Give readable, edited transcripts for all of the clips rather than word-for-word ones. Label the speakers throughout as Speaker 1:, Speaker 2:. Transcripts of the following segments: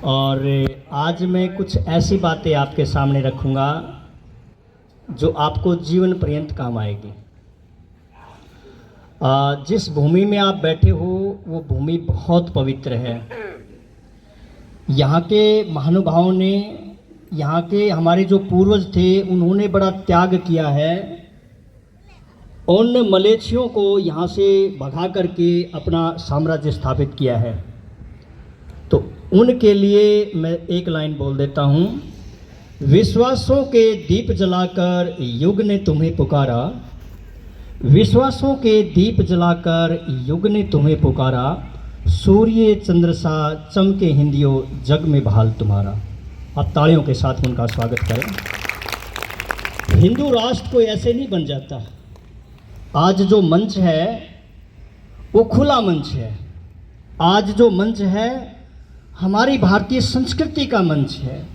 Speaker 1: और आज मैं कुछ ऐसी बातें आपके सामने रखूँगा जो आपको जीवन पर्यंत काम आएगी। जिस भूमि में आप बैठे हो वो भूमि बहुत पवित्र है। यहाँ के महानुभावों ने, यहाँ के हमारे जो पूर्वज थे, उन्होंने बड़ा त्याग किया है। उन मलेच्छियों को यहाँ से भगा करके अपना साम्राज्य स्थापित किया है। तो उनके लिए मैं एक लाइन बोल देता हूँ। विश्वासों के दीप जलाकर युग ने तुम्हें पुकारा, विश्वासों के दीप जलाकर युग ने तुम्हें पुकारा, सूर्य चंद्र सा चमके हिंदियों जग में बहाल तुम्हारा। आप तालियों के साथ उनका स्वागत करें। हिंदू राष्ट्र कोई ऐसे नहीं बन जाता। आज जो मंच है वो खुला मंच है। आज जो मंच है हमारी भारतीय संस्कृति का मंच है।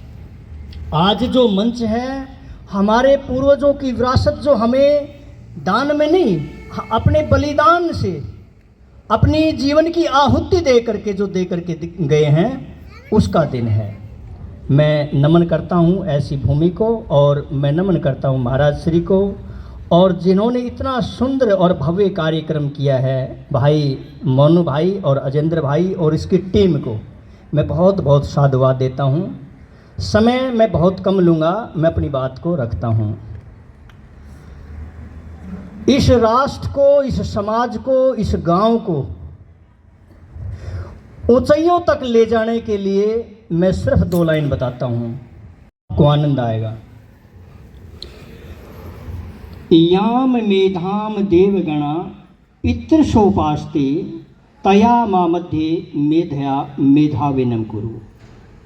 Speaker 1: आज जो मंच है हमारे पूर्वजों की विरासत जो हमें दान में नहीं, अपने बलिदान से, अपनी जीवन की आहुति दे करके जो दे करके गए हैं, उसका दिन है। मैं नमन करता हूँ ऐसी भूमि को, और मैं नमन करता हूँ महाराज श्री को, और जिन्होंने इतना सुंदर और भव्य कार्यक्रम किया है, भाई मोनू भाई और अजेंद्र भाई और इसकी टीम को मैं बहुत बहुत साधुवाद देता हूँ। समय मैं बहुत कम लूँगा, मैं अपनी बात को रखता हूँ। इस राष्ट्र को, इस समाज को, इस गांव को ऊंचाइयों तक ले जाने के लिए मैं सिर्फ 2 लाइन बताता हूँ, आपको आनंद आएगा। याम मेधाम देवगणा पितृशोपास्ते तया मा मध्ये मेधया मेधाविनम कुरु।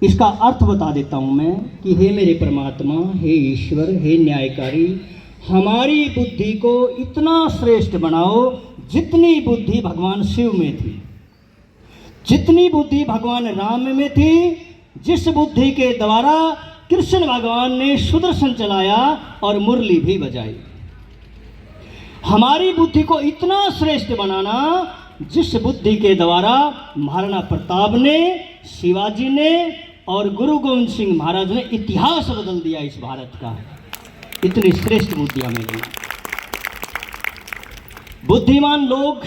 Speaker 1: इसका अर्थ बता देता हूँ मैं कि हे मेरे परमात्मा, हे ईश्वर, हे न्यायकारी, हमारी बुद्धि को इतना श्रेष्ठ बनाओ जितनी बुद्धि भगवान शिव में थी, जितनी बुद्धि भगवान राम में थी, जिस बुद्धि के द्वारा कृष्ण भगवान ने सुदर्शन चलाया और मुरली भी बजाई। हमारी बुद्धि को इतना श्रेष्ठ बनाना जिस बुद्धि के द्वारा महाराणा प्रताप ने, शिवाजी ने और गुरु गोविंद सिंह महाराज ने इतिहास बदल दिया इस भारत का। इतनी श्रेष्ठ बुद्धि हमें दी। बुद्धिमान लोग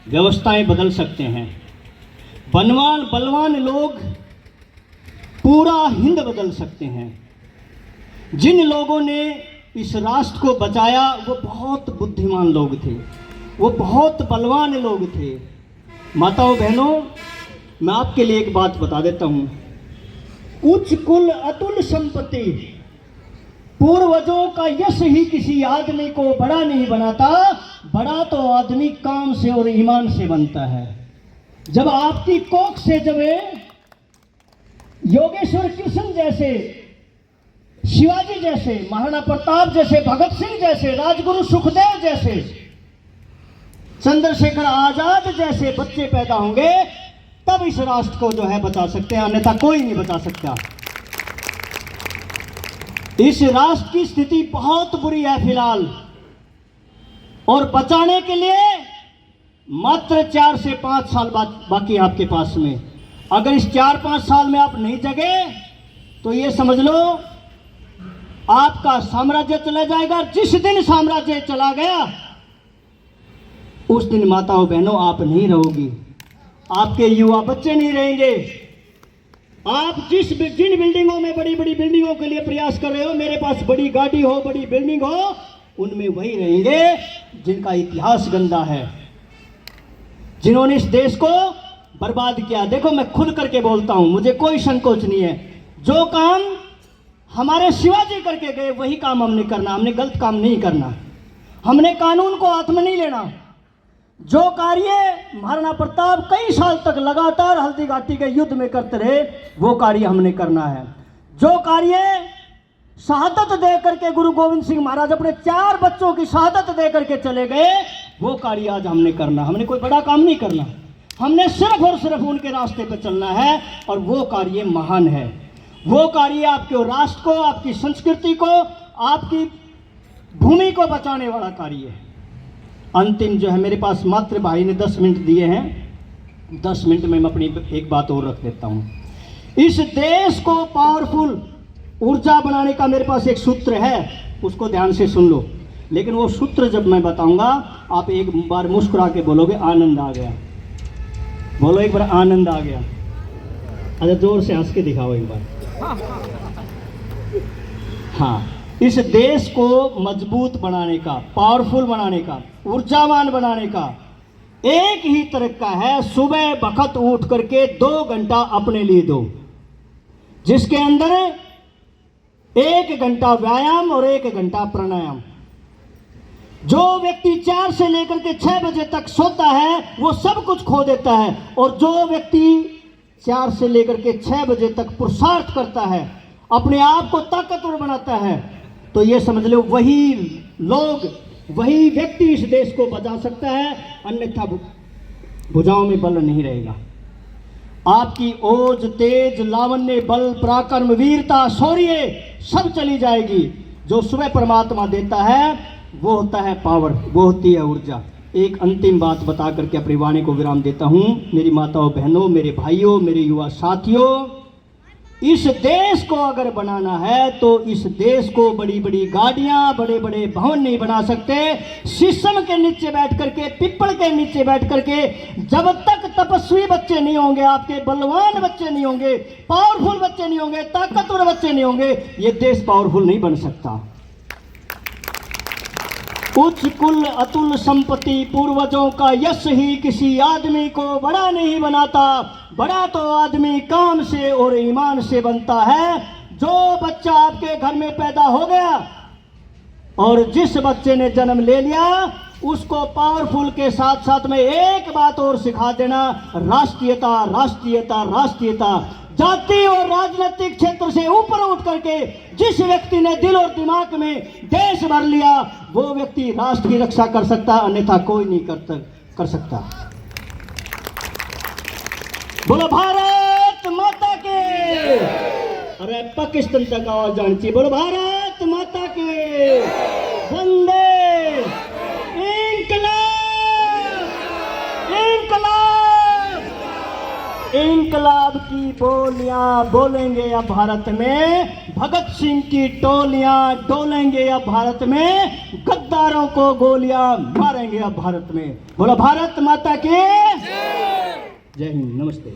Speaker 1: व्यवस्थाएं बदल सकते हैं, बलवान लोग पूरा हिंद बदल सकते हैं। जिन लोगों ने इस राष्ट्र को बचाया वो बहुत बुद्धिमान लोग थे, वो बहुत बलवान लोग थे। माताओं बहनों, मैं आपके लिए एक बात बता देता हूँ। उच्च कुल अतुल संपत्ति, पूर्वजों का यश ही किसी आदमी को बड़ा नहीं बनाता। बड़ा तो आदमी काम से और ईमान से बनता है। जब आपकी कोख से जब योगेश्वर कृष्ण जैसे, शिवाजी जैसे, महाराणा प्रताप जैसे, भगत सिंह जैसे, राजगुरु सुखदेव जैसे, चंद्रशेखर आजाद जैसे बच्चे पैदा होंगे, तब इस राष्ट्र को जो है बचा सकते हैं, अन्यथा कोई नहीं बचा सकता। इस राष्ट्र की स्थिति बहुत बुरी है फिलहाल, और बचाने के लिए मात्र 4 से 5 साल बाकी आपके पास में। अगर इस 4-5 साल में आप नहीं जगे तो ये समझ लो आपका साम्राज्य चला जाएगा। जिस दिन साम्राज्य चला गया उस दिन माताओं बहनों आप नहीं रहोगी, आपके युवा बच्चे नहीं रहेंगे। आप जिन बिल्डिंगों में, बड़ी बड़ी बिल्डिंगों के लिए प्रयास कर रहे हो, मेरे पास बड़ी गाड़ी हो, बड़ी बिल्डिंग हो, उनमें वही रहेंगे जिनका इतिहास गंदा है, जिन्होंने इस देश को बर्बाद किया। देखो, मैं खुद करके बोलता हूं, मुझे कोई संकोच नहीं है। जो काम हमारे शिवाजी करके गए वही काम हमने करना, हमने गलत काम नहीं करना, हमने कानून को हाथ में नहीं लेना। जो कार्य महाराणा प्रताप कई साल तक लगातार हल्दी घाटी के युद्ध में करते रहे, वो कार्य हमने करना है। जो कार्य शहादत दे करके गुरु गोविंद सिंह महाराज अपने 4 बच्चों की शहादत दे करके चले गए, वो कार्य आज हमने करना। हमने कोई बड़ा काम नहीं करना, हमने सिर्फ और सिर्फ उनके रास्ते पर चलना है, और वो कार्य महान है। वो कार्य आपके राष्ट्र को, आपकी संस्कृति को, आपकी भूमि को बचाने वाला कार्य है। अंतिम जो है, मेरे पास मात्र भाई ने 10 मिनट दिए हैं, 10 मिनट में मैं अपनी एक बात और रख देता हूँ। इस देश को पावरफुल ऊर्जा बनाने का मेरे पास एक सूत्र है, उसको ध्यान से सुन लो। लेकिन वो सूत्र जब मैं बताऊंगा आप एक बार मुस्कुरा के बोलोगे आनंद आ गया। बोलो एक बार आनंद आ गया। अच्छा जोर से हंस के दिखाओ एक बार। हाँ, इस देश को मजबूत बनाने का, पावरफुल बनाने का, ऊर्जावान बनाने का एक ही तरीका है, सुबह वक्त उठ करके 2 घंटा अपने लिए दो, जिसके अंदर 1 घंटा व्यायाम और 1 घंटा प्राणायाम। जो व्यक्ति 4 से लेकर के 6 बजे तक सोता है वो सब कुछ खो देता है, और जो व्यक्ति 4 से लेकर के 6 बजे तक पुरुषार्थ करता है, अपने आप को ताकतवर बनाता है, तो ये समझ लो वही लोग, वही व्यक्ति इस देश को बचा सकता है, अन्यथा भुजाओं में बल नहीं रहेगा। आपकी ओज, तेज, लावण्य, बल, पराक्रम, वीरता, शौर्य सब चली जाएगी। जो सुबह परमात्मा देता है वो होता है पावर, वो होती है ऊर्जा। एक अंतिम बात बता करके अपनी वाणी को विराम देता हूं। मेरी माताओं, बहनों, मेरे भाइयों, मेरे युवा साथियों, इस देश को अगर बनाना है तो इस देश को बड़ी बड़ी गाड़ियां, बड़े बड़े भवन नहीं बना सकते। शीशम के नीचे बैठ करके, पिपल के नीचे बैठ करके जब तक तपस्वी बच्चे नहीं होंगे, आपके बलवान बच्चे नहीं होंगे, पावरफुल बच्चे नहीं होंगे, ताकतवर बच्चे नहीं होंगे, ये देश पावरफुल नहीं बन सकता। उच्च कुल अतुल संपत्ति पूर्वजों का यश ही किसी आदमी को बड़ा नहीं बनाता। बड़ा तो आदमी काम से और ईमान से बनता है। जो बच्चा आपके घर में पैदा हो गया और जिस बच्चे ने जन्म ले लिया, उसको पावरफुल के साथ साथ में एक बात और सिखा देना, राष्ट्रीयता, राष्ट्रीयता, राष्ट्रीयता। जाति और राजनीतिक क्षेत्र से ऊपर उठ करके जिस व्यक्ति ने दिल और दिमाग में देश भर लिया, वो व्यक्ति राष्ट्र की रक्षा कर सकता, अन्यथा कोई नहीं कर सकता। बोलो भारत माता के। अरे पाकिस्तान तक आवाज जानी चाहिए। बोलो भारत माता के। वंदे इंकलाब, इंकलाब, इंकलाब की बोलियां बोलेंगे अब भारत में। भगत सिंह की टोलियां डोलेंगे अब भारत में। गद्दारों को गोलियां मारेंगे अब भारत में। बोलो भारत माता की जय हिंद। नमस्ते।